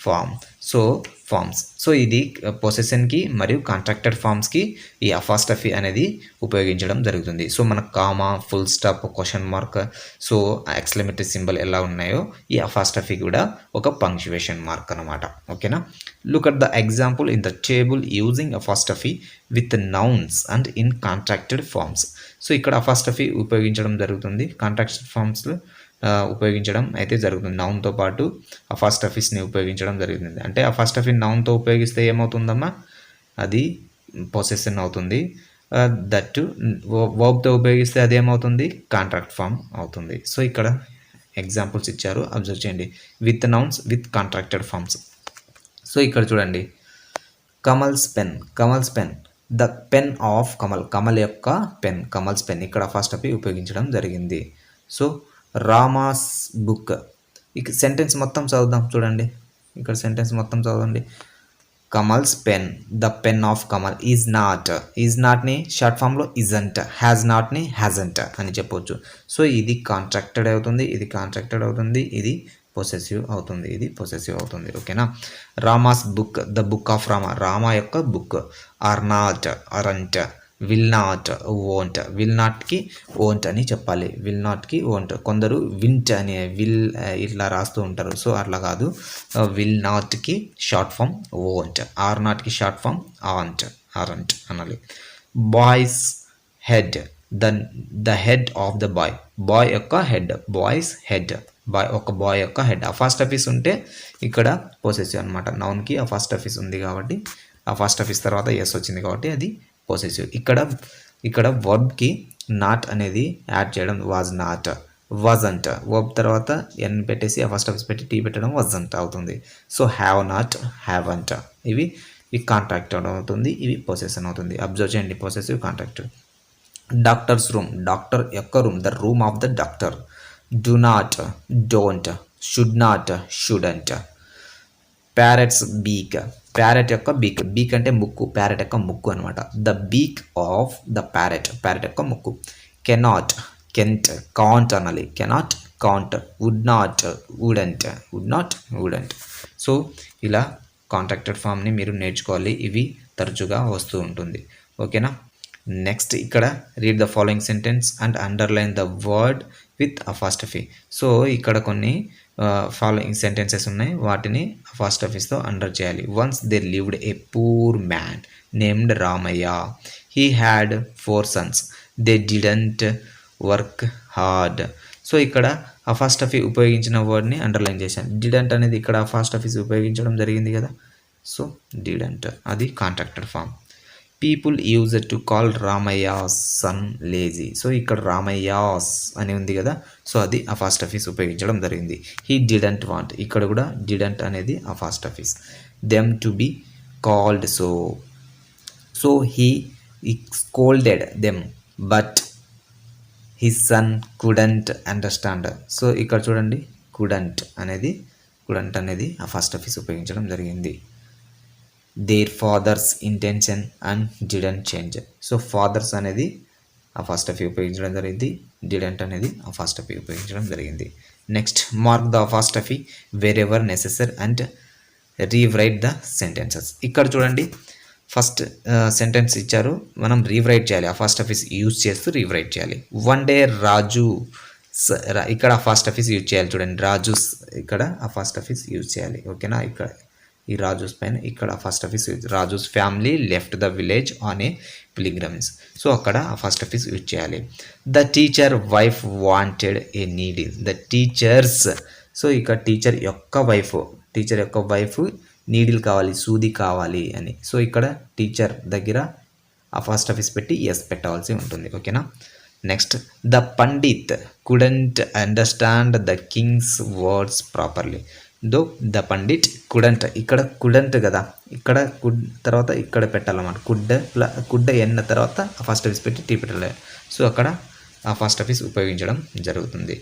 forms. So ఇది పొసెషన్కి మరియు కాంట్రాక్టెడ్ ఫార్మ్స్కి ఈ అపాస్ట్రఫీ అనేది ఉపయోగించడం జరుగుతుంది. సో మనకు comma, full stop, question mark, so exclamatory symbol ఎలా ఉన్నాయో ఈ అపాస్ట్రఫీ కూడా ఒక పంక్చువేషన్ మార్క్ అనమాట. ఓకేనా. Look at the example in the table using apostrophe with nouns and in contracted forms. So ఇక్కడ అపాస్ట్రఫీ ఉపయోగించడం జరుగుతుంది, కాంట్రాక్టెడ్ ఫార్మ్స్లో ఉపయోగించడం అయితే జరుగుతుంది. నౌన్తో పాటు అపాస్ట్రఫీస్ని ఉపయోగించడం జరుగుతుంది. అంటే అపాస్ట్రఫీ నౌన్తో ఉపయోగిస్తే ఏమవుతుందమ్మా? అది పొసెషన్ అవుతుంది. దట్టు వర్బ్తో ఉపయోగిస్తే అది ఏమవుతుంది? కాంట్రాక్ట్ ఫామ్ అవుతుంది. సో ఇక్కడ ఎగ్జాంపుల్స్ ఇచ్చారు, అబ్జర్వ్ చేయండి. With nouns with contracted forms. So ఇక్కడ చూడండి, Kamal's pen the pen of Kamal యొక్క పెన్, కమల్స్ పెన్. ఇక్కడ అపాస్ట్రఫీ ఉపయోగించడం జరిగింది. So Rama's book. ఇక సెంటెన్స్ మొత్తం చదువుదాం చూడండి. ఇక్కడ సెంటెన్స్ మొత్తం చదవండి. Kamal's pen, the pen of Kamal is నాట్ని షార్ట్ ఫామ్లో ఇజంట్, హ్యాజ్ నాట్ని హ్యాజంట్ అని చెప్పవచ్చు. సో ఇది కాంట్రాక్టెడ్ అవుతుంది, ఇది పొసెసివ్ అవుతుంది. ఓకేనా. Rama's book, the book of Rama యొక్క book. Are not, aren't. Will not, won't. Will నాట్కి వోంట్ అని చెప్పాలి, విల్ నాట్కి వోంట్. కొందరు వింట్ అని ఇట్లా రాస్తూ ఉంటారు. సో అట్లా కాదు, విల్ నాట్కి షార్ట్ ఫామ్ వోంట్, ఆర్ నాట్కి షార్ట్ ఫామ్ అరంట్ అనాలి. Boy's head, the head of the boy యొక్క హెడ్, బాయ్స్ హెడ్, బాయ్ యొక్క హెడ్. అపాస్ట్రఫీస్ ఉంటే ఇక్కడ పొసెసివ్ అనమాట. నౌన్కి అపాస్ట్రఫీస్ ఉంది కాబట్టి, అపాస్ట్రఫీస్ తర్వాత ఎస్ వచ్చింది కాబట్టి అది పొసెసివ్. ఇక్కడ వర్బ్కి నాట్ అనేది యాడ్ చేయడం, వాజ్ నాట్, వాజంట్. వర్బ్ తర్వాత ఎన్ పెట్టేసి అపాస్ట్రఫీస్ పెట్టి టీ పెట్టడం వాజంట్ అవుతుంది. So have not, haven't. ఇవి కాంట్రాక్టెడ్ అవుతుంది, ఇవి పొసెషన్ అవుతుంది. అబ్జర్వ్ చేయండి, possessive, contracted. Doctor's room, doctor యొక్క room, the room of the doctor. Do not, don't. Should not, shouldn't. Parrot's beak, parrot యొక్క బీక్ అంటే ముక్కు, ప్యారెట్ యొక్క ముక్కు అనమాట. The beak of the parrot యొక్క ముక్కు. Cannot, can't. కాంట్ అనాలి, cannot, can't. Would not, wouldn't. So ఇలా కాంట్రాక్టెడ్ ఫామ్ని మీరు నేర్చుకోవాలి, ఇవి తరచుగా వస్తూ ఉంటుంది. ఓకేనా. నెక్స్ట్ ఇక్కడ read the following sentence and underline the word with apostrophe. So ఇక్కడ కొన్ని ఫాలోయింగ్ సెంటెన్సెస్ ఉన్నాయి, వాటిని అపాస్ట్రఫీస్తో అండర్ చేయాలి. Once they lived a poor man named Ramayya. He had 4 sons. They didn't work hard. So ఇక్కడ అపాస్ట్రఫీ ఉపయోగించిన వర్డ్ని అండర్లైన్ చేశాను. డిడెంట్ అనేది ఇక్కడ అపాస్ట్రఫీస్ ఉపయోగించడం జరిగింది కదా. సో డిడెంట్ అది contracted form. People use to call Ramayya's son lazy. So ఇక్కడ రామయ్యాస్ అని ఉంది కదా, సో అది అపాస్ట్రఫీస్ ఉపయోగించడం జరిగింది. హీ డిడెంట్ వాంట్, ఇక్కడ కూడా డిడెంట్ అనేది apostrophes. Them to be called so, so he scolded them but his son couldn't understand. So ఇక్కడ చూడండి కుడెంట్ అనేది అపాస్ట్రఫీస్ ఉపయోగించడం జరిగింది. Their father's intention and didn't change. So father's అనేది అపాస్ట్రఫీ ఉపయోగించడం జరిగింది, డిడెంట్ అనేది అపాస్ట్రఫీ ఉపయోగించడం జరిగింది. Next mark the apostrophe wherever necessary and rewrite the sentences. ఇక్కడ చూడండి ఫస్ట్ సెంటెన్స్ ఇచ్చారు, మనం రీరైట్ చేయాలి, అపాస్ట్రఫీస్ యూజ్ చేస్తూ రీరైట్ చేయాలి. వన్ డే రాజు, ఇక్కడ అపాస్ట్రఫీస్ యూజ్ చేయాలి. చూడండి రాజుస్, ఇక్కడ అపాస్ట్రఫీస్ యూజ్ చేయాలి. ఓకేనా, ఇక్కడ ఈ రాజుస్ పైన ఇక్కడ apostrophes use. Raju's family left the village on a pilgrims. So అక్కడ అపాస్ట్రఫీస్ యూజ్ చేయాలి. The teacher wife wanted a needle. The teacher's, so ఇక్కడ టీచర్ యొక్క వైఫ్ నీడిల్ కావాలి, సూది కావాలి అని. సో ఇక్కడ టీచర్ దగ్గర అపాస్ట్రఫీస్ పెట్టి ఎస్ పెట్టవలసి ఉంటుంది. ఓకేనా. Next the Pandit couldn't understand the Kings words properly. Though the Pandit couldn't, ఇక్కడ కుడెంట్ కదా, ఇక్కడ కుడ్ తర్వాత ఇక్కడ పెట్టాలన్నమాట. కుడ్డ ఎన్న తర్వాత అపాస్ట్రఫీస్ పెట్టి టీ పెట్టాలి. సో అక్కడ అపాస్ట్రఫీస్ ఉపయోగించడం జరుగుతుంది.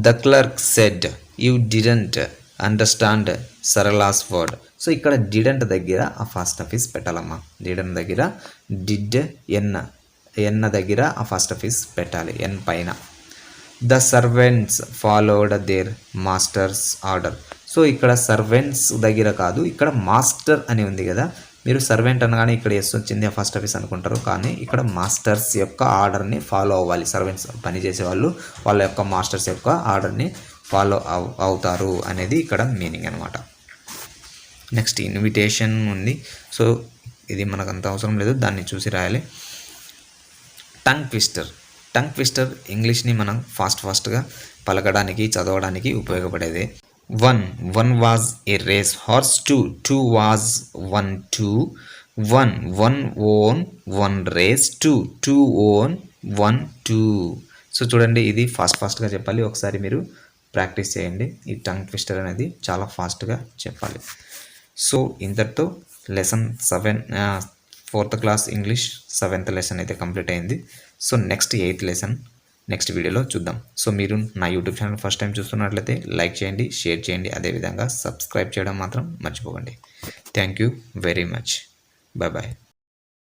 The clerk said you didn't understand Sarala's word. So ఇక్కడ డిడెంట్ దగ్గర అపాస్ట్రఫీస్ పెట్టాలమ్మా. డిడెంట్ దగ్గర డిడ్ ఎన్న దగ్గర అపాస్ట్రఫీస్ పెట్టాలి, ఎన్ పైన. The servants followed there masters order. So ఇక్కడ సర్వెంట్స్ దగ్గర కాదు, ఇక్కడ మాస్టర్ అని ఉంది కదా, మీరు సర్వెంట్ అనగానే ఇక్కడ ఎస్ వచ్చింది అపాస్ట్రఫీస్ అనుకుంటారు, కానీ ఇక్కడ మాస్టర్స్ యొక్క ఆర్డర్ని ఫాలో అవ్వాలి. సర్వెంట్స్ పనిచేసే వాళ్ళు వాళ్ళ యొక్క మాస్టర్స్ యొక్క ఆర్డర్ని ఫాలో అవుతారు అనేది ఇక్కడ మీనింగ్ అనమాట. నెక్స్ట్ ఇన్విటేషన్ ఉంది. సో ఇది మనకు అంత అవసరం లేదు, దాన్ని చూసి రాయాలి. టంగ్ ట్విస్టర్ ఇంగ్లీష్ని మనం ఫాస్ట్గా పలకడానికి చదవడానికి ఉపయోగపడేది. One was a race horse, two was 1 2 1 won 1 race 2 won 1 2. So చూడండి ఇది ఫాస్ట్గా చెప్పాలి, ఒకసారి మీరు ప్రాక్టీస్ చేయండి. ఈ టంగ్ ట్విస్టర్ అనేది చాలా ఫాస్ట్గా చెప్పాలి. సో ఇంతటితో lesson 7 4th class English 7th lesson అయితే కంప్లీట్ అయింది. So next 8th lesson next వీడియోలో చూద్దాం. సో మీరు నా యూట్యూబ్ ఛానల్ ఫస్ట్ టైం చూస్తున్నట్లయితే లైక్ చేయండి, షేర్ చేయండి, అదేవిధంగా సబ్స్క్రైబ్ చేయడం మాత్రం మర్చిపోకండి. Thank you very much. Bye.